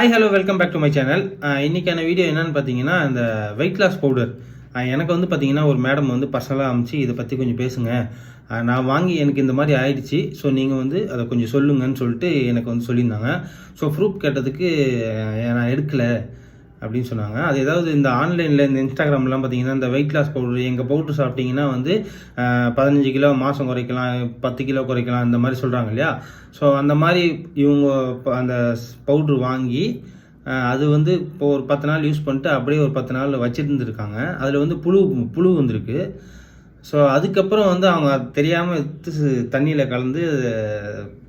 Hi hello welcome back to my channel. இன்னைக்கான video என்னன்னு பார்த்தீங்கன்னா, இந்த வெயிட் லாஸ் பவுடர் எனக்கு வந்து பார்த்தீங்கன்னா ஒரு மேடம் வந்து பர்சனலாக அனுப்பிச்சு இதை பற்றி கொஞ்சம் பேசுங்க, நான் வாங்கி எனக்கு இந்த மாதிரி ஆயிடுச்சு, ஸோ நீங்கள் வந்து அதை கொஞ்சம் சொல்லுங்கன்னு சொல்லிட்டு எனக்கு வந்து சொல்லியிருந்தாங்க. ஸோ ப்ரூஃப் கேட்டதுக்கு நான் எடுக்கலை அப்படின்னு சொன்னாங்க. அது ஏதாவது இந்த ஆன்லைனில் இந்த இன்ஸ்டாகிராம்லாம் பார்த்தீங்கன்னா இந்த வெயிட் லாஸ் பவுடர், எங்கள் பவுடர் சாப்பிட்டீங்கன்னா வந்து 15 கிலோ மாதம் குறைக்கலாம், 10 கிலோ குறைக்கலாம், இந்த மாதிரி சொல்கிறாங்க இல்லையா. ஸோ அந்த மாதிரி இவங்க அந்த பவுட்ரு வாங்கி அது வந்து இப்போ ஒரு 10 நாள் யூஸ் பண்ணிட்டு அப்படியே ஒரு 10 நாள் வச்சுருந்துருக்காங்க. அதில் வந்து புழு வந்திருக்கு. ஸோ அதுக்கப்புறம் வந்து அவங்க தெரியாமல் எடுத்து தண்ணியில் கலந்து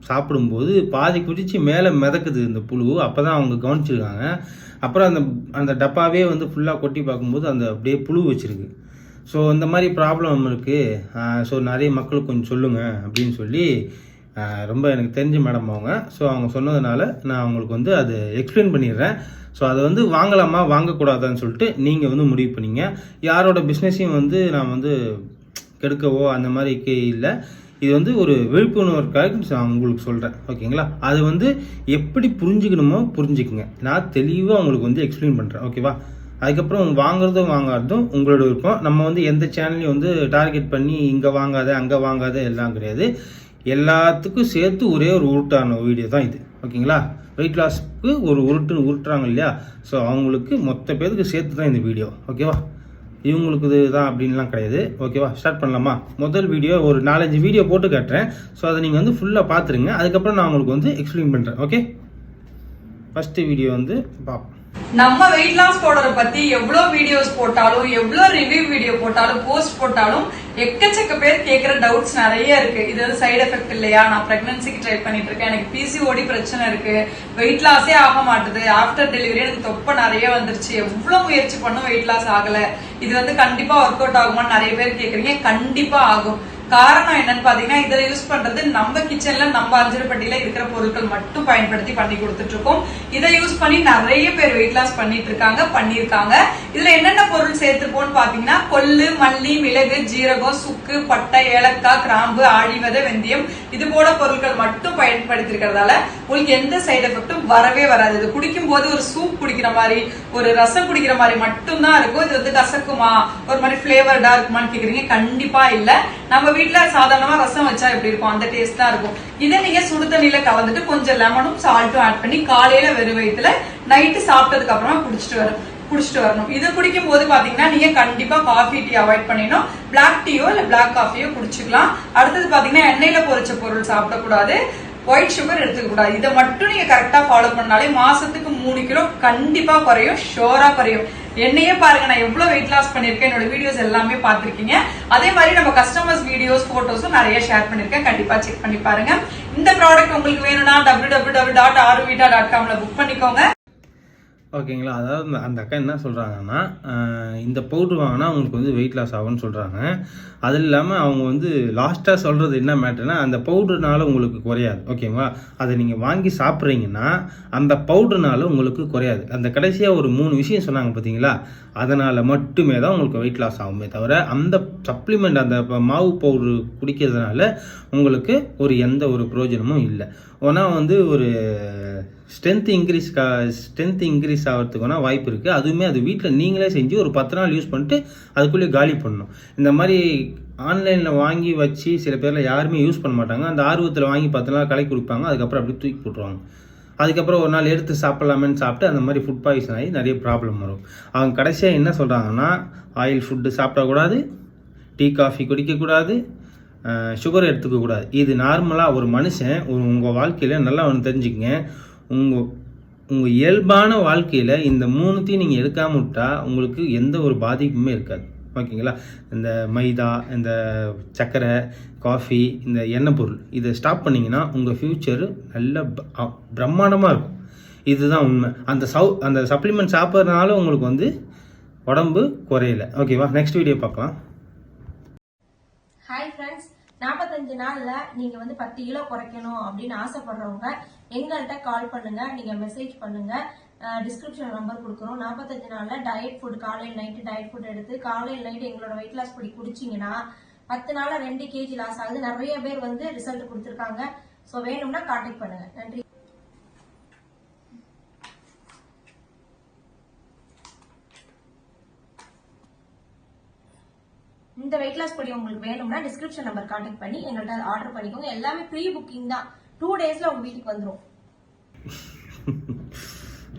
சாப்பிடும்போது பாதி குடிச்சு மேலே மிதக்குது இந்த புழு. அப்போ தான் அவங்க கவனிச்சிருக்காங்க. அப்புறம் அந்த டப்பாவே வந்து ஃபுல்லாக கொட்டி பார்க்கும்போது அந்த அப்படியே புழு வச்சுருக்கு. ஸோ இந்த மாதிரி ப்ராப்ளம் இருக்குது, ஸோ நிறைய மக்களுக்கு கொஞ்சம் சொல்லுங்கள் அப்படின்னு சொல்லி ரொம்ப எனக்கு தெரிஞ்ச மேடம் அவங்க. ஸோ அவங்க சொன்னதுனால நான் அவங்களுக்கு வந்து அது எக்ஸ்பிளைன் பண்ணிடுறேன். ஸோ அதை வந்து வாங்கலாமா வாங்கக்கூடாதான்னு சொல்லிட்டு நீங்கள் வந்து முடிவு பண்ணிங்க. யாரோட பிஸ்னஸையும் வந்து நான் வந்து கெடுக்கவோ அந்த மாதிரி இல்லை. இது வந்து ஒரு விழிப்புணர்வுக்காக நான் உங்களுக்கு சொல்கிறேன், ஓகேங்களா. அது வந்து எப்படி புரிஞ்சுக்கணுமோ புரிஞ்சுக்குங்க. நான் தெளிவாக உங்களுக்கு வந்து எக்ஸ்பிளைன் பண்ணுறேன், ஓகேவா. அதுக்கப்புறம் வாங்காததும் உங்களோட விருப்பம். நம்ம வந்து எந்த சேனலையும் வந்து டார்கெட் பண்ணி இங்கே வாங்காத அங்கே வாங்காத எல்லாம் கிடையாது. எல்லாத்துக்கும் சேர்த்து ஒரே ஒரு உருட்டான வீடியோ தான் இது, ஓகேங்களா. வெயிட் லாஸ்க்கு ஒரு உருட்டுறாங்க இல்லையா, ஸோ அவங்களுக்கு மொத்த பேருக்கு சேர்த்து தான் இந்த வீடியோ, ஓகேவா. இவங்களுக்கு இதுதான் அப்படின்லாம் கிடையாது, ஓகேவா. ஸ்டார்ட் பண்ணலாமா? முதல் வீடியோ ஒரு 4-5 வீடியோ போட்டு காட்டுறேன். ஸோ அதை நீங்கள் வந்து ஃபுல்லாக பார்த்துருங்க. அதுக்கப்புறம் நான் உங்களுக்கு வந்து எக்ஸ்பிளைன் பண்ணுறேன், ஓகே. ஃபஸ்ட்டு வீடியோ வந்து பார்ப்போம். நம்ம வெயிட் லாஸ் பவுடரை பத்தி எவ்வளவு வீடியோஸ் போட்டாலும், எவ்வளவு ரிவ்யூ வீடியோ போட்டாலும், போஸ்ட் போட்டாலும் எக்கச்சக்க பேர் கேட்கிற டவுட்ஸ் நிறைய இருக்கு. இது வந்து சைடு எஃபெக்ட் இல்லையா, நான் பிரெக்னன்சிக்கு ட்ரை பண்ணிட்டு இருக்கேன், எனக்கு பிசிஓடி பிரச்சனை இருக்கு, வெயிட் லாஸே ஆக மாட்டுது, ஆஃப்டர் டெலிவரி எனக்கு தொப்பை நிறைய வந்துருச்சு, எவ்வளவு முயற்சி பண்ணும் வெயிட் லாஸ் ஆகல, இது வந்து கண்டிப்பா ஒர்க் அவுட் ஆகுமான்னு நிறைய பேர் கேக்குறீங்க. கண்டிப்பா ஆகும். காரணம் என்னன்னு பாத்தீங்கன்னா, இதுல யூஸ் பண்றது நம்ம கிச்சன்ல நம்ம அஞ்சல்பட்டியில இருக்கிற பொருட்கள் மட்டும் பயன்படுத்தி பண்ணி கொடுத்துட்டு இருக்கோம். இதை யூஸ் பண்ணி நிறைய பேர் வெயிட் லாஸ் பண்ணிருக்காங்க. இதுல என்னென்ன பொருள் சேர்த்துப்போம்னு பாத்தீங்கன்னா, கொள்ளு, மல்லி, மிளகு, ஜீரகம், சுக்கு, பட்டை, ஏலக்காய், கிராம்பு, ஆழிவதை, வெந்தயம், இது போல பொருட்கள் மட்டும் பயன்படுத்தி இருக்கிறதால உங்களுக்கு எந்த சைடு எஃபெக்டும் வரவே வராது. இது குடிக்கும் போது ஒரு சூப் குடிக்கிற மாதிரி, ஒரு ரசம் குடிக்கிற மாதிரி மட்டும் தான் இருக்கும். இது வந்து கசக்குமா, ஒரு மாதிரி பிளேவர்டா இருக்குமான்னு கேக்குறீங்க. கண்டிப்பா இல்ல. நம்ம வீட்டுல சாதாரணமா ரசம் வச்சா எப்படி இருக்கும், அந்த டேஸ்ட் தான் இருக்கும். இதை நீங்க சுடு தண்ணியில கலந்துட்டு கொஞ்சம் லெமனும் சால்ட்டும் ஆட் பண்ணி காலையில வெறும் வயிற்றுல நைட்டு சாப்பிட்டதுக்கு அப்புறமா குடிச்சிட்டு வரணும். இது குடிக்கும் போது பாத்தீங்கன்னா நீங்க கண்டிப்பா காஃபி டீ அவாய்ட் பண்ணிடணும். பிளாக் டீயோ இல்ல பிளாக் காஃபியோ குடிச்சுக்கலாம். அடுத்தது பாத்தீங்கன்னா எண்ணெயில பொரிச்ச பொருள் சாப்பிடக்கூடாது, ஒயிட் சுகர் எடுத்துக்க கூடாது. இதை மட்டும் நீங்க கரெக்டா ஃபாலோ பண்ணாலே மாசத்துக்கு 3 கிலோ கண்டிப்பா குறையும், ஷோரா குறையும். என்னையே பாருங்க, நான் எவ்வளவு வெயிட் லாஸ் பண்ணிருக்கேன், என்னோட வீடியோஸ் எல்லாமே பாத்திருக்கீங்க. அதே மாதிரி நம்ம கஸ்டமர்ஸ் வீடியோஸ் போட்டோஸும் நிறைய ஷேர் பண்ணிருக்கேன், கண்டிப்பா செக் பண்ணி பாருங்க. இந்த ப்ராடக்ட் உங்களுக்கு வேணும்னா www.aruvita.com புக் பண்ணிக்கோங்க, ஓகேங்களா. அதாவது அந்த அக்கா என்ன சொல்கிறாங்கன்னா, இந்த பவுட்ரு வாங்கினா அவங்களுக்கு வந்து வெயிட் லாஸ் ஆகும்னு சொல்கிறாங்க. அது இல்லாமல் அவங்க வந்து லாஸ்ட்டாக சொல்கிறது என்ன மேட்டர்னா, அந்த பவுட்ருனால உங்களுக்கு குறையாது, ஓகேங்களா. அதை நீங்கள் வாங்கி சாப்பிட்றீங்கன்னா அந்த பவுட்ருனால உங்களுக்கு குறையாது. அந்த கடைசியாக ஒரு 3 விஷயம் சொன்னாங்க பார்த்தீங்களா, அதனால் மட்டுமே தான் உங்களுக்கு வெயிட் லாஸ் ஆகுமே தவிர அந்த சப்ளிமெண்ட் அந்த மாவு பவுட்ரு குடிக்கிறதுனால உங்களுக்கு எந்த ஒரு பிரயோஜனமும் இல்லை. ஆனால் வந்து ஒரு ஸ்ட்ரென்த் இன்க்ரீஸ் ஆகிறதுக்கான வாய்ப்பு இருக்குது. அதுவுமே அது வீட்டில் நீங்களே செஞ்சு ஒரு 10 நாள் யூஸ் பண்ணிட்டு அதுக்குள்ளேயே காலி பண்ணணும். இந்த மாதிரி ஆன்லைனில் வாங்கி வச்சு சில பேரில் யாருமே யூஸ் பண்ண மாட்டாங்க. அந்த ஆர்வத்தில் வாங்கி 10 நாள் கலக்கி கொடுப்பாங்க, அதுக்கப்புறம் அப்படியே தூக்கி போட்டுருவாங்க. அதுக்கப்புறம் ஒரு நாள் எடுத்து சாப்பிட்லாமேன்னு சாப்பிட்டு அந்த மாதிரி ஃபுட் பாய்சன் ஆகி நிறைய ப்ராப்ளம் வரும். அவங்க கடைசியாக என்ன சொல்கிறாங்கன்னா, ஆயில் ஃபுட்டு சாப்பிடக்கூடாது, டீ காஃபி குடிக்கக்கூடாது, சுகர் எடுத்துக்கக்கூடாது. இது நார்மலாக ஒரு மனுஷன் உங்கள் வாழ்க்கையில் நல்லா ஒன்று தெரிஞ்சுக்கங்க, உங்கள் இயல்பான வாழ்க்கையில் இந்த 3த்தையும் நீங்கள் எடுக்காமல் விட்டால் உங்களுக்கு எந்த ஒரு பாதிப்புமே இருக்காது, ஓகேங்களா. இந்த மைதா, இந்த சர்க்கரை, காஃபி, இந்த எண்ணெய் பொருள், இதை ஸ்டாப் பண்ணிங்கன்னா உங்கள் ஃப்யூச்சரு நல்ல பிரம்மாண்டமாக இருக்கும். இதுதான் உண்மை. அந்த சப்ளிமெண்ட் சாப்பிட்றதுனால உங்களுக்கு வந்து உடம்பு குறையலை, ஓகேவா. நெக்ஸ்ட் வீடியோ பார்க்கலாம். ஹாய் ஃப்ரெண்ட்ஸ், 45 நாள்ல நீங்க வந்து 10 கிலோ குறைக்கணும் அப்படின்னு ஆசைப்படுறவங்க எங்கள்கிட்ட கால் பண்ணுங்க, நீங்க மெசேஜ் பண்ணுங்க. டிஸ்கிரிப்ஷன் நம்பர் கொடுக்குறோம். 45 நாள்ல டயட் ஃபுட், காலையில் நைட்டு டயட் ஃபுட் எடுத்து காலையில் நைட்டு எங்களோட வெயிட் லாஸ் பொடி குடிச்சிங்கன்னா 10 நாள்ல 2 kg லாஸ் ஆகுது. நிறைய பேர் வந்து ரிசல்ட் கொடுத்துருக்காங்க. ஸோ வேணும்னா கான்டாக்ட் பண்ணுங்க. நன்றி. இந்த வெயிட் லாஸ் பொடி உங்களுக்கு வேணும்னா டிஸ்கிரிப்ஷன் நம்பர் கான்டாக்ட் பண்ணி எங்கள்கிட்ட ஆர்டர் பண்ணிக்கோங்க. எல்லாமே ப்ரீ புக்கிங் தான். 2 daysல உங்க வீட்டுக்கு வந்துடும்.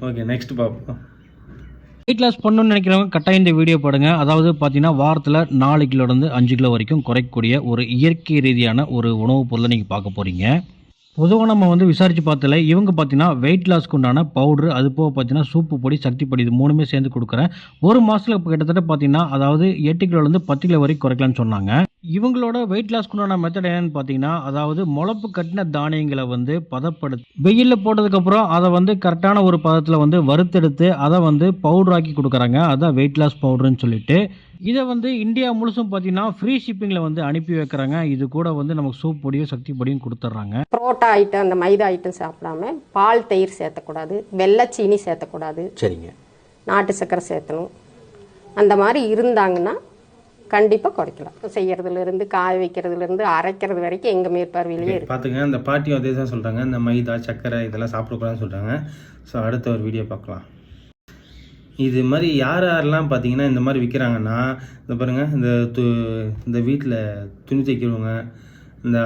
ஓகே, நெக்ஸ்ட் பாப்போம். வெயிட் லாஸ் பண்ணணும்னு நினைக்கிறவங்க கட்டாயம் இந்த வீடியோ பாருங்க. அதாவது பார்த்தீங்கன்னா வாரத்தில் 4 கிலோலேருந்து 5 கிலோ வரைக்கும் குறைக்கக்கூடிய ஒரு இயற்கை ரீதியான ஒரு உணவுப் பொருளை நீங்கள் பார்க்க போகிறீங்க. பொதுவாக நம்ம விசாரித்து பார்த்தல இவங்க பார்த்தீங்கன்னா வெயிட் லாஸ்க்கு உண்டான பவுட்ரு, அது போக பார்த்தீங்கன்னா சூப்பு பொடி, சக்தி பொடி, இது 3மே சேர்ந்து கொடுக்குறேன். ஒரு மாதத்தில் இப்போ கிட்டத்தட்ட பார்த்தீங்கன்னா அதாவது 8 கிலோலேருந்து 10 கிலோ வரைக்கும் குறைக்கலாம்னு சொன்னாங்க. இவங்களோட வெயிட் லாஸ்க்கு உண்டான மெத்தட் என்னன்னு பார்த்தீங்கன்னா அதாவது முளப்பு கட்டின தானியங்களை பதப்படுத்தி வெயிலில் போட்டதுக்கப்புறம் அதை கரெக்டான ஒரு பதத்தில் வறுத்தெடுத்து அதை பவுடராக்கி கொடுக்குறாங்க. அதான் வெயிட் லாஸ் பவுடர்னு சொல்லிட்டு இதை இந்தியா முழுசும் பார்த்தீங்கன்னா ஃப்ரீ ஷிப்பிங்கில் அனுப்பி வைக்கிறாங்க. இது கூட நமக்கு சூப் பொடியும் சக்தி பொடியும் கொடுத்துட்றாங்க. புரோட்டா ஐட்டம், அந்த மைதா ஐட்டம் சாப்பிடாம பால் தயிர் சேர்த்தக்கூடாது, வெள்ளை சீனி சேர்த்தக்கூடாது, சரிங்க, நாட்டு சக்கரை சேர்த்தணும். அந்த மாதிரி இருந்தாங்கன்னா கண்டிப்பாக குறைக்கலாம். செய்யறதுலேருந்து காய வைக்கிறதுலேருந்து அரைக்கிறது வரைக்கும் எங்கள் மேற்பார்வையிலேயே இருக்கு. பார்த்துங்க, அந்த பாட்டியும் அதே தான் சொல்கிறாங்க. இந்த மைதா சக்கரை இதெல்லாம் சாப்பிடக்கூடாதுன்னு சொல்கிறாங்க. ஸோ அடுத்த ஒரு வீடியோ பார்க்கலாம். இது மாதிரி யாரெல்லாம் பார்த்தீங்கன்னா இந்த மாதிரி விற்கிறாங்கன்னா, இந்த பாருங்கள், இந்த வீட்டில் துணி தைக்கிறவங்க, இந்த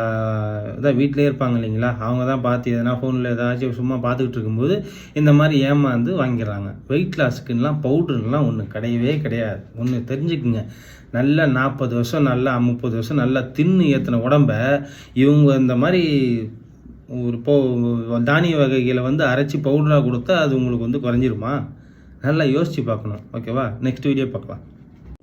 இதான் வீட்டிலே இருப்பாங்க இல்லைங்களா, அவங்க தான் பார்த்து எதனா ஃபோனில் ஏதாச்சும் சும்மா பார்த்துக்கிட்டு இருக்கும்போது இந்த மாதிரி ஏமாந்து வாங்கிடுறாங்க. வெயிட் லாஸுக்குலாம் பவுடர்லாம் ஒன்று கிடையவே கிடையாது. ஒன்று தெரிஞ்சுக்குங்க, நல்லா 40 வருஷம் நல்லா 30 வருஷம் நல்லா தின்னு ஏற்றின உடம்ப இவங்க இந்த மாதிரி ஒரு தானிய வகைகளை அரைச்சி பவுடராக கொடுத்தா அது உங்களுக்கு குறைஞ்சிருமா? நல்லா யோசிச்சு பார்க்கணும். ஓகேவா, நெக்ஸ்ட் வீடியோ பார்க்கலாம்.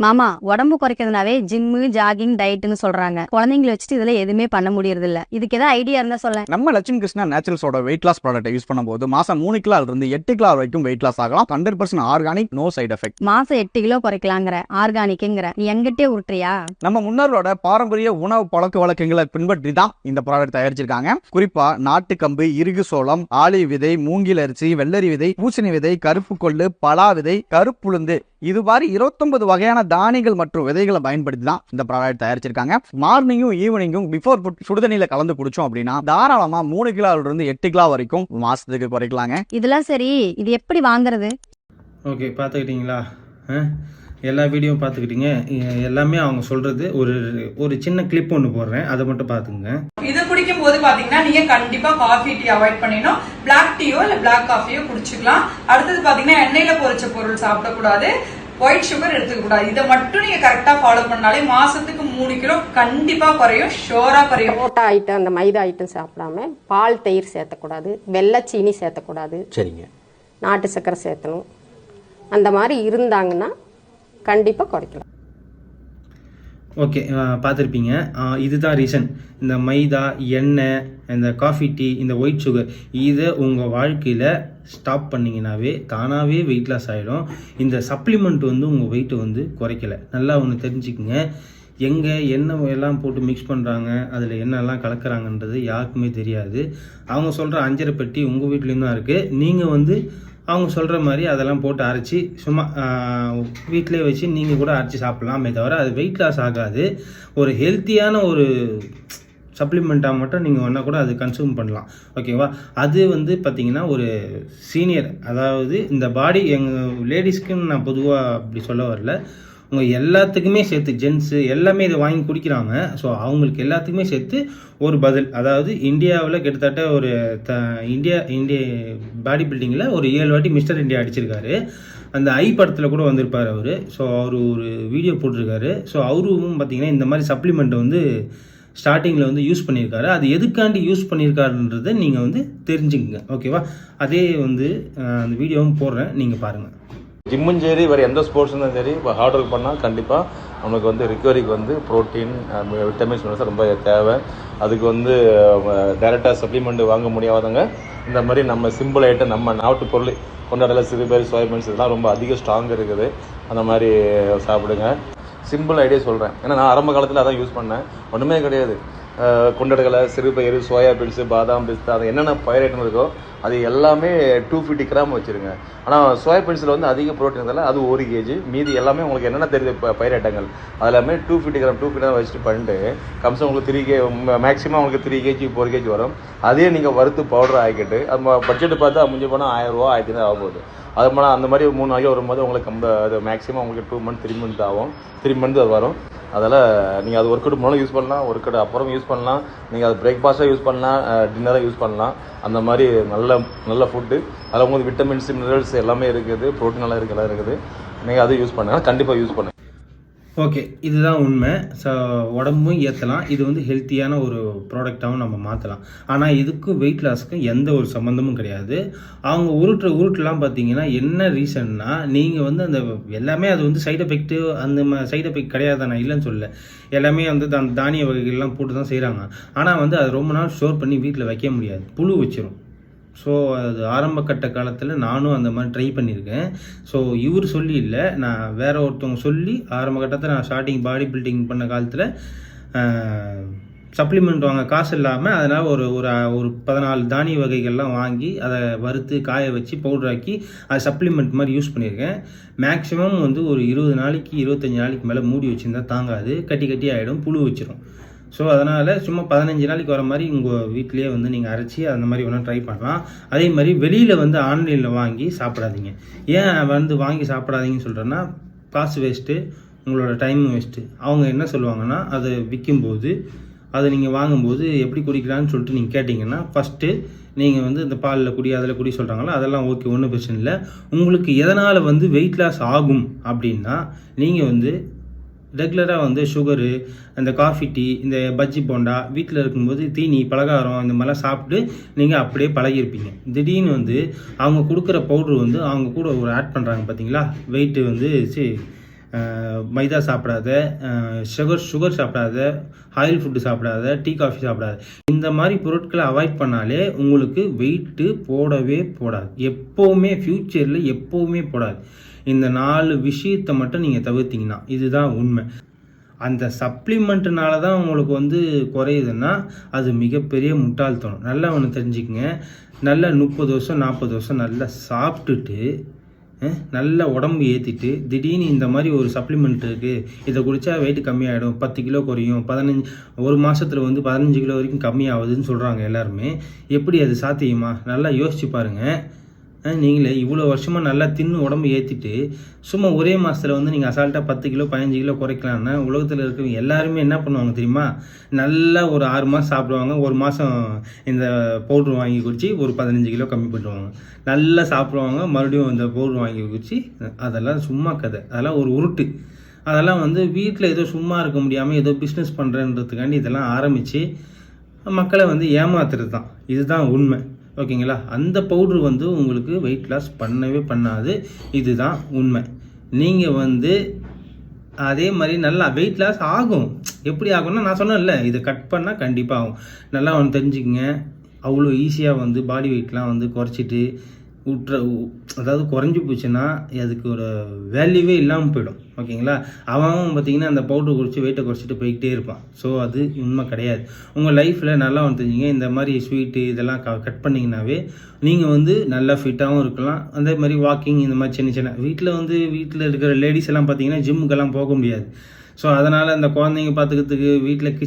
மாமா, உடம்பு குறைக்கிறதுனாவே ஜிம்மு, ஜாகிங், டயட்னு சொல்றாங்க. குழந்தைங்களை வச்சுட்டு இதுல எதுவுமே பண்ண முடியறது இல்ல. இதுக்கு ஏதாவது ஐடியா இருந்தா சொல்ல. நம்ம லட்சுமி கிருஷ்ணா நேச்சுரல்ஸோட வெயிட் லாஸ் ப்ராடக்ட் யூஸ் பண்ணும்போது மாசம் 3 கிலோ இருந்து 8 கிலோ வரைக்கும் வெயிட் லாஸ் ஆகலாம். 100% ஆர்கானிக், நோ சைட் எஃபெக்ட். மாசம் 8 கிலோ குறைக்கலாங்கிற, ஆர்கானிக்ங்கிற, நீ எங்கிட்டே உருட்டுறியா? நம்ம முன்னோர்களோட பாரம்பரிய உணவு பழக்க வழக்கங்களை பின்பற்றி தான் இந்த ப்ராடக்ட் தயாரிச்சிருக்காங்க. குறிப்பா நாட்டு கம்பு, இருகு சோளம், ஆளி விதை, மூங்கில் அரிசி, வெள்ளரி விதை, பூசணி விதை, கருப்பு கொள்ளு, பலா விதை, கருப்புளுந்து, இது மாதிரி 29 வகையான தானியங்கள் மற்றும் விதைகளை பயன்படுத்தி தான் இந்த ப்ராடக்ட் தயாரிச்சிருக்காங்க. மார்னிங்கும் ஈவினிங்கும் பிஃபோர் ஃபுட் சுடுதண்ணில கலந்து குடிச்சோம் அப்படின்னா தாராளமா 3 கிலோல இருந்து 8 கிலோ வரைக்கும் மாசத்துக்கு குறைக்கலாங்க. இதெல்லாம் சரி, இது எப்படி வாங்குறது? ஓகே, பார்த்துக்கிட்டீங்களா? எல்லா வீடியோவும் பார்த்துக்கிட்டீங்க. எல்லாமே அவங்க சொல்றது ஒரு சின்ன கிளிப் ஒன்று போடுறேன், அதை மட்டும் பார்த்துங்க. இது குடிக்கும் போது பாத்தீங்கன்னா நீங்க கண்டிப்பா காஃபி டீ அவாய்ட் பண்ணிடணும். பிளாக் டீயோ இல்ல பிளாக் காஃபியோ குடிச்சுக்கலாம். அடுத்தது பாத்தீங்கன்னா எண்ணெயில பொரிச்ச பொருள் சாப்பிடக்கூடாது, ஒயிட் சுகர் எடுத்துக்க கூடாது. இதை மட்டும் நீங்க கரெக்டா ஃபாலோ பண்ணாலே மாசத்துக்கு 3 கிலோ கண்டிப்பா குறையும், ஷோரா குறையும். புரோட்டா ஐட்டம், அந்த மைதா ஐட்டம் சாப்பிடாம பால் தயிர் சேர்த்தக்கூடாது, வெள்ளை சீனி சேர்த்தக்கூடாது, சரிங்க, நாட்டு சக்கரை சேர்த்தணும். அந்த மாதிரி இருந்தாங்கன்னா கண்டிப்பாக குறைக்கலாம். ஓகே, பார்த்துருப்பீங்க. இதுதான் ரீசன். இந்த மைதா, எண்ணெய், இந்த காஃபி டீ, இந்த ஒயிட் சுகர், இதை உங்கள் வாழ்க்கையில் ஸ்டாப் பண்ணிங்கனாவே தானாகவே வெயிட் லாஸ் ஆகிடும். இந்த சப்ளிமெண்ட் உங்கள் வெயிட்டை குறைக்கலை. நல்லா ஒன்று தெரிஞ்சுக்குங்க, எங்கே என்ன எல்லாம் போட்டு மிக்ஸ் பண்ணுறாங்க, அதில் என்னெல்லாம் கலக்கிறாங்கன்றது யாருக்குமே தெரியாது. அவங்க சொல்கிற அஞ்சரை பெட்டி உங்கள் வீட்லேயும் தான் இருக்குது. நீங்கள் அவங்க சொல்கிற மாதிரி அதெல்லாம் போட்டு அரைச்சி சும்மா வீட்டிலே வச்சு நீங்கள் கூட அரைச்சி சாப்பிட்லாமே தவிர அது வெயிட் லாஸ் ஆகாது. ஒரு ஹெல்த்தியான ஒரு சப்ளிமெண்ட்டாக மட்டும் நீங்கள் ஒன்றா கூட அது கன்சியூம் பண்ணலாம். ஓகேவா, அது பார்த்தீங்கன்னா ஒரு சீனியர், அதாவது இந்த பாடி எங்கள் லேடிஸ்க்குன்னு நான் பொதுவாக அப்படி சொல்ல வரல, உங்கள் எல்லாத்துக்குமே சேர்த்து ஜென்ஸு எல்லாமே இதை வாங்கி குடிக்கிறாங்க. ஸோ அவங்களுக்கு எல்லாத்துக்குமே சேர்த்து ஒரு பதில், அதாவது இந்தியாவில் கிட்டத்தட்ட ஒரு இந்தியா பாடி பில்டிங்கில் ஒரு 7 வாட்டி மிஸ்டர் இந்தியா அடிச்சிருக்காரு. அந்த ஐ படத்தில் கூட வந்திருப்பார் அவர். ஸோ அவர் ஒரு வீடியோ போட்டிருக்காரு. ஸோ அவரும் பார்த்தீங்கன்னா இந்த மாதிரி சப்ளிமெண்ட்டை ஸ்டார்டிங்கில் யூஸ் பண்ணியிருக்காரு. அது எதுக்காண்டி யூஸ் பண்ணியிருக்காருன்றதை நீங்கள் தெரிஞ்சுக்கங்க. ஓகேவா, அதே அந்த வீடியோவும் போடுறேன், நீங்கள் பாருங்கள். ஜிம்மும் சரி, வேறு எந்த ஸ்போர்ட்ஸும் சரி, இப்போ ஹார்ட் ஒர்க் பண்ணால் கண்டிப்பாக நமக்கு ரிகவரிக்கு ப்ரோட்டீன், விட்டமின்ஸ் மினரல்ஸ் ரொம்ப தேவை. அதுக்கு டைரெக்டாக சப்ளிமெண்ட் வாங்க முடியாதவங்க இந்த மாதிரி நம்ம சிம்பிள் ஐட்டம், நம்ம நாட்டு பொருள் கொண்டாடல, சிறுபேர், சோயாபீன்ஸ், இதெல்லாம் ரொம்ப அதிக ஸ்ட்ராங் இருக்குது. அந்த மாதிரி சாப்பிடுங்க. சிம்பிள் ஐடியா சொல்கிறேன், ஏன்னா நான் ஆரம்ப காலத்தில் அதான் யூஸ் பண்ணேன். ஒன்றுமே கிடையாது. கொண்டடலை, சிறுபயிறு, சோயாபீன்ஸு, பாதாம், பிஸ்தா, அது என்னென்ன பயிர் ஐட்டம் இருக்கோ அது எல்லாமே 250 கிராம் வச்சுருங்க. ஆனால் சோயாபீன்ஸில் அதிக ப்ரோட்டீன் இருந்தாலும் அது 1 kg, மீதி எல்லாமே உங்களுக்கு என்னென்ன தெரியுது பயிர் ஐட்டங்கள் அது எல்லாமே 250 கிராம் வச்சுட்டு பண்ணிட்டு கம்சம் உங்களுக்கு 3 kg, மேக்ஸிமம் உங்களுக்கு 3 kg 4 kg வரும். அதே நீங்கள் வறுத்து பவுடர் ஆக்கிட்டு அது பட்ஜெட்டு பார்த்தா முடிஞ்சு போனால் 1000 ரூபா 1500 ஆக போகுது. அது மாதிரி அந்த மாதிரி 3 நாளைக்கு வரும்போது உங்களுக்கு அது மேக்ஸிமம் உங்களுக்கு 2 மந்த் 3 மந்த் ஆகும், 3 மந்த் அது வரும். அதில் நீங்கள் அது ஒர்க் அவுட் மூலம் யூஸ் பண்ணலாம், ஒர்க் அவுட் அப்புறம் யூஸ் பண்ணலாம், நீங்கள் அது பிரேக்ஃபாஸ்ட்டாக யூஸ் பண்ணலாம், டின்னராக யூஸ் பண்ணலாம். அந்த மாதிரி நல்ல ஃபுட்டு, அதில் உங்களுக்கு விட்டமின்ஸ் மினரல்ஸ் எல்லாமே இருக்குது, ப்ரோட்டீன் எல்லாம் இருக்குது. நீங்கள் அதை யூஸ் பண்ணுங்கள், கண்டிப்பாக யூஸ் பண்ணுங்கள். ஓகே, இதுதான் உண்மை. ஸோ உடம்பும் ஏற்றலாம், இது வந்து ஹெல்த்தியான ஒரு ப்ராடக்டாகவும் நம்ம மாற்றலாம். ஆனால் இதுக்கும் வெயிட் லாஸ்க்கும் எந்த ஒரு சம்மந்தமும் கிடையாது. அவங்க உருட்டுலாம் பார்த்தீங்கன்னா என்ன ரீசன்னா, நீங்கள் வந்து அந்த எல்லாமே அது வந்து சைடு எஃபெக்ட்டு அந்த சைடு எஃபெக்ட் கிடையாது, நான் இல்லைன்னு சொல்லலை. எல்லாமே வந்து அந்த தானிய வகைகள்லாம் போட்டு தான் செய்கிறாங்க. ஆனால் வந்து அது ரொம்ப நாள் ஸ்டோர் பண்ணி வீட்டில் வைக்க முடியாது, புழு வச்சிரும். ஸோ அது ஆரம்ப கட்ட காலத்தில் நானும் அந்த மாதிரி ட்ரை பண்ணியிருக்கேன். ஸோ இவர் சொல்லி இல்லை, நான் வேற ஒருத்தவங்க சொல்லி ஆரம்ப கட்டத்தில் நான் ஸ்டார்டிங் பாடி பில்டிங் பண்ண காலத்தில் சப்ளிமெண்ட் வாங்க காசு இல்லாமல் அதனால் ஒரு 14 தானிய வகைகள்லாம் வாங்கி அதை வறுத்து காய வச்சு பவுடராக்கி அது சப்ளிமெண்ட் மாதிரி யூஸ் பண்ணியிருக்கேன். மேக்ஸிமம் வந்து ஒரு 20 நாளைக்கு 25 நாளைக்கு மேலே மூடி வச்சுருந்தா தாங்காது, கட்டி ஆகிடும், புழு வச்சிரும். ஸோ அதனால் சும்மா 15 நாளைக்கு வர மாதிரி உங்கள் வீட்டிலேயே வந்து நீங்கள் அரைச்சி அந்த மாதிரி வேணால் ட்ரை பண்ணலாம். அதே மாதிரி வெளியில் வந்து ஆன்லைனில் வாங்கி சாப்பிடாதீங்க. ஏன் வந்து வாங்கி சாப்பிடாதீங்கன்னு சொல்கிறேன்னா, காசு வேஸ்ட்டு, உங்களோட டைம் வேஸ்ட்டு. அவங்க என்ன சொல்லுவாங்கன்னா, அதை விற்கும்போது அதை நீங்கள் வாங்கும்போது எப்படி குடிக்கலான்னு சொல்லிட்டு நீங்கள் கேட்டிங்கன்னா, ஃபஸ்ட்டு நீங்கள் வந்து இந்த பாலில் குடி அதில் குடி சொல்கிறாங்களோ அதெல்லாம் ஓகே, ஒன்றும் பிரச்சனை இல்லை. உங்களுக்கு எதனால் வந்து வெயிட் லாஸ் ஆகும் அப்படின்னா, நீங்கள் வந்து ரெகுலராக வந்து சுகரு, அந்த காஃபி டீ, இந்த பஜ்ஜி போண்டா வீட்டில் இருக்கும்போது தீனி பலகாரம் இந்த மாதிரிலாம் சாப்பிட்டு நீங்கள் அப்படியே பழகிருப்பீங்க. திடீர்னு வந்து அவங்க கொடுக்குற பவுட்ரு வந்து அவங்க கூட ஒரு ஆட் பண்ணுறாங்க பார்த்தீங்களா, வெயிட்டு வந்து மைதா சாப்பிடாத, சுகர் சாப்பிடாத, ஆயில் ஃபுட்டு சாப்பிடாத, டீ காஃபி சாப்பிடாத, இந்த மாதிரி பொருட்களை அவாய்ட் பண்ணாலே உங்களுக்கு வெயிட்டு போடவே போடாது. எப்போவுமே ஃப்யூச்சரில் எப்போவுமே போடாது. இந்த 4 விஷயத்தை மட்டும் நீங்கள் தவிர்த்திங்கன்னா இதுதான் உண்மை. அந்த சப்ளிமெண்ட்டுனால தான் உங்களுக்கு வந்து குறையுதுன்னா அது மிகப்பெரிய முட்டாள்தனம். நல்லா ஒன்று தெரிஞ்சுக்கங்க, நல்லா 30 வருஷம் 40 வருஷம் நல்லா சாப்பிட்டுட்டு நல்ல உடம்பு ஏற்றிட்டு திடீர்னு இந்த மாதிரி ஒரு சப்ளிமெண்ட் இருக்குது, இதை குடித்தா வெயிட் கம்மியாகிடும், 10 கிலோ குறையும், 1 மாதத்தில் வந்து 15 கிலோ வரைக்கும் கம்மியாகுதுன்னு சொல்கிறாங்க எல்லாருமே. எப்படி அது சாத்தியமா? நல்லா யோசிச்சு பாருங்கள். நீங்களே இவ்வளோ வருஷமாக நல்லா தின்னு உடம்பு ஏற்றிட்டு சும்மா ஒரே மாதத்தில் வந்து நீங்கள் அசால்ட்டாக 10 கிலோ 15 கிலோ குறைக்கலான்னா உலகத்தில் இருக்கிறவங்க எல்லாருமே என்ன பண்ணுவாங்க தெரியுமா? நல்லா ஒரு 6 மாதம் சாப்பிடுவாங்க, 1 மாதம் இந்த பவுட்ரு வாங்கி குடிச்சு ஒரு 15 கிலோ கம்மி பண்ணுவாங்க. நல்லா சாப்பிடுவாங்க, மறுபடியும் இந்த பவுட்ரு வாங்கி குடிச்சு. அதெல்லாம் சும்மா கதை, அதெல்லாம் ஒரு உருட்டு. அதெல்லாம் வந்து வீட்டில் ஏதோ சும்மா இருக்க முடியாமல் ஏதோ பிஸ்னஸ் பண்ணுறன்றதுக்காண்டி இதெல்லாம் ஆரம்பித்து மக்களை வந்து ஏமாத்துறது தான். இதுதான் உண்மை. ஓகேங்களா? அந்த பவுட்ரு வந்து உங்களுக்கு வெயிட் லாஸ் பண்ணவே பண்ணாது, இதுதான் உண்மை. நீங்கள் வந்து அதே மாதிரி நல்லா வெயிட் லாஸ் ஆகும். எப்படி ஆகும்னா, நான் சொன்னேன்ல, இதை கட் பண்ணால் கண்டிப்பாக ஆகும். நல்லா ஒன்று தெரிஞ்சுக்கங்க, அவ்வளோ ஈஸியாக வந்து பாடி வெயிட்லாம் வந்து குறைச்சிட்டு அதாவது குறைஞ்சி போச்சுன்னா அதுக்கு ஒரு வேல்யூவே இல்லாமல் போயிடும். ஓகேங்களா? அவன் பார்த்தீங்கன்னா அந்த பவுட்ரு குடிச்சு வெயிட்டை குறைச்சிட்டு போய்கிட்டே இருப்பான். ஸோ அது உண்மை கிடையாது. உங்கள் லைஃப்பில் நல்லா வந்து தெரிஞ்சுங்க, இந்த மாதிரி ஸ்வீட்டு இதெல்லாம் கட் பண்ணிங்கனாவே நீங்கள் வந்து நல்லா ஃபிட்டாகவும் இருக்கலாம். அதே மாதிரி வாக்கிங் இந்த மாதிரி சின்ன வீட்டில் இருக்கிற லேடிஸ் எல்லாம் பார்த்தீங்கன்னா ஜிம்முக்கெல்லாம் போக முடியாது. ஸோ அதனால் அந்த குழந்தைங்க பார்த்துக்கிறதுக்கு வீட்டில்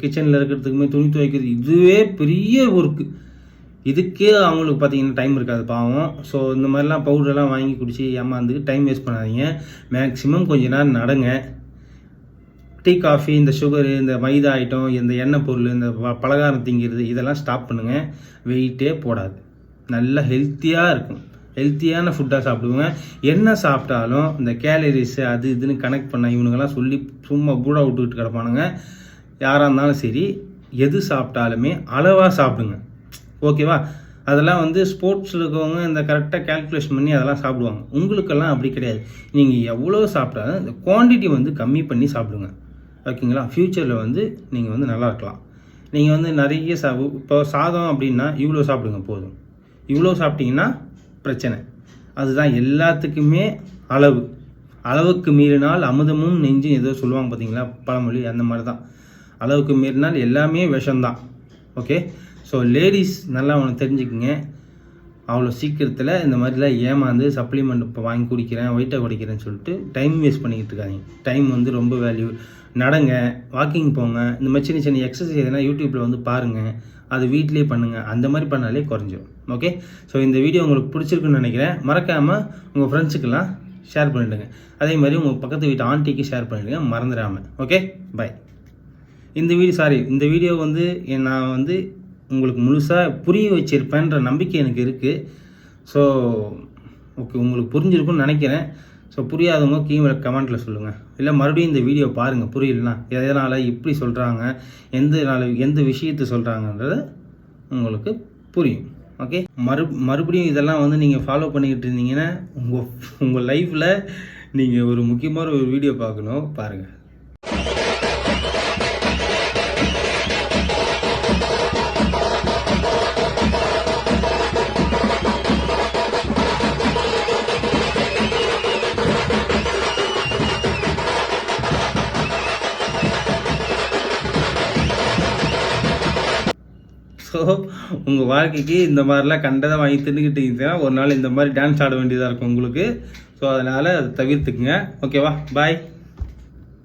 கிச்சனில் இருக்கிறதுக்குமே துணி துவைக்கிறது இதுவே பெரிய ஒர்க்கு. இதுக்கே அவங்களுக்கு பார்த்தீங்கன்னா டைம் இருக்காது பாவம். ஸோ இந்த மாதிரிலாம் பவுடரெல்லாம் வாங்கி குடிச்சு ஏமாந்துக்கு டைம் வேஸ்ட் பண்ணாதீங்க. மேக்ஸிமம் கொஞ்ச நேரம் நடங்க. டீ காஃபி, இந்த சுகரு, இந்த மைதா ஐட்டம், இந்த எண்ணெய் பொருள், இந்த பலகாரம் திங்கிறது இதெல்லாம் ஸ்டாப் பண்ணுங்கள். வெயிட்டே போடாது, நல்லா ஹெல்த்தியாக இருக்கும். ஹெல்த்தியான ஃபுட்டாக சாப்பிடுவோங்க. என்ன சாப்பிட்டாலும் இந்த கேலரிஸு அது இதுன்னு கனெக்ட் பண்ண இவனுங்கெல்லாம் சொல்லி சும்மா கூட விட்டுக்கிட்டு கிடப்பானுங்க. யாராக இருந்தாலும் சரி, எது சாப்பிட்டாலுமே அளவாக சாப்பிடுங்க. ஓகேவா? அதெல்லாம் வந்து ஸ்போர்ட்ஸில் இருக்கவங்க இந்த கரெக்டாக கேல்குலேஷன் பண்ணி அதெல்லாம் சாப்பிடுவாங்க. உங்களுக்கெல்லாம் அப்படி கிடையாது. நீங்கள் எவ்வளோ சாப்பிட்டாலும் இந்த குவான்டிட்டி வந்து கம்மி பண்ணி சாப்பிடுங்க. ஓகேங்களா? ஃப்யூச்சரில் வந்து நீங்கள் வந்து நல்லா இருக்கலாம். நீங்கள் வந்து நிறைய இப்போ சாதம் அப்படின்னா இவ்வளோ சாப்பிடுங்க போதும். இவ்வளோ சாப்பிட்டீங்கன்னா பிரச்சனை. அதுதான் எல்லாத்துக்குமே அளவுக்கு மீறினால் அமுதமும் நெஞ்சும் ஏதோ சொல்லுவாங்க பார்த்தீங்களா, பழமொழி. அந்த மாதிரி தான், அளவுக்கு மீறினால் எல்லாமே விஷம்தான். ஓகே? ஸோ லேடிஸ் நல்லா ஒன்று தெரிஞ்சுக்குங்க, அவ்வளோ சீக்கிரத்தில் இந்த மாதிரிலாம் ஏமாந்து சப்ளிமெண்ட் இப்போ வாங்கி குடிக்கிறேன், வெயிட்டை குடிக்கிறேன்னு சொல்லிட்டு டைம் வேஸ்ட் பண்ணிக்கிட்டு இருக்காங்க. டைம் வந்து ரொம்ப வேல்யூ. நடங்க, வாக்கிங் போங்க, இந்த மாதிரி சின்ன எக்ஸசைஸ் எதனா யூடியூப்பில் வந்து பாருங்கள். அது வீட்டிலேயே பண்ணுங்கள். அந்த மாதிரி பண்ணாலே குறைஞ்சிரும். ஓகே, ஸோ இந்த வீடியோ உங்களுக்கு பிடிச்சிருக்குன்னு நினைக்கிறேன். மறக்காமல் உங்கள் ஃப்ரெண்ட்ஸுக்கெல்லாம் ஷேர் பண்ணிவிடுங்க. அதே மாதிரி உங்கள் பக்கத்து வீட்டு ஆண்டிக்கு ஷேர் பண்ணிவிடுங்க மறந்துடாமல். Okay, by. இந்த வீடியோ வந்து நான் வந்து உங்களுக்கு முழுசாக புரிய வச்சிருப்பேன்ற நம்பிக்கை எனக்கு இருக்குது. ஸோ ஓகே, உங்களுக்கு புரிஞ்சிருக்குன்னு நினைக்கிறேன். ஸோ புரியாதவங்க கீழே கமெண்ட்டில் சொல்லுங்கள். இல்லை மறுபடியும் இந்த வீடியோ பாருங்கள், புரியலனா எதனால் இப்படி சொல்கிறாங்க, எந்த விஷயத்தை சொல்கிறாங்கன்றது உங்களுக்கு புரியும். ஓகே, மறுபடியும் இதெல்லாம் வந்து நீங்கள் ஃபாலோ பண்ணிக்கிட்டு இருந்தீங்கன்னா உங்கள் லைஃப்பில் நீங்கள் ஒரு முக்கியமான ஒரு வீடியோ பார்க்கணும், பாருங்கள். ஸோ உங்கள் வாழ்க்கைக்கு இந்த மாதிரிலாம் கண்டதை வாங்கி தின்னுக்கிட்டீங்கன்னா ஒரு நாள் இந்த மாதிரி டான்ஸ் ஆட வேண்டியதாக இருக்கும் உங்களுக்கு. ஸோ அதனால் அதை தவிர்த்துக்குங்க. ஓகேவா, பாய்.